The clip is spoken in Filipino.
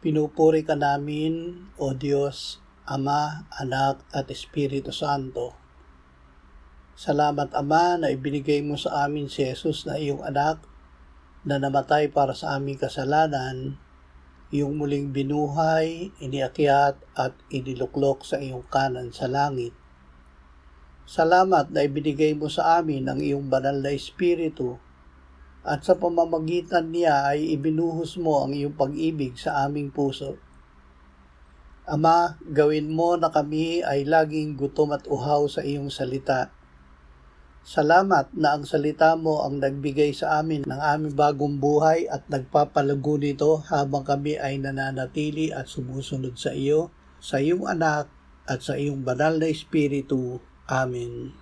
Pinupuri ka namin, O Diyos, Ama, Anak at Espiritu Santo. Salamat, Ama, na ibinigay mo sa amin si Jesus na iyong anak na namatay para sa aming kasalanan, iyong muling binuhay, iniakyat at iniluklok sa iyong kanan sa langit. Salamat na ibinigay mo sa amin ang iyong banal na Espiritu at sa pamamagitan niya ay ibinuhos mo ang iyong pag-ibig sa aming puso. Ama, gawin mo na kami ay laging gutom at uhaw sa iyong salita. Salamat na ang salita mo ang nagbigay sa amin ng aming bagong buhay at nagpapalago nito habang kami ay nananatili at sumusunod sa iyo, sa iyong anak at sa iyong banal na Espiritu. Amen.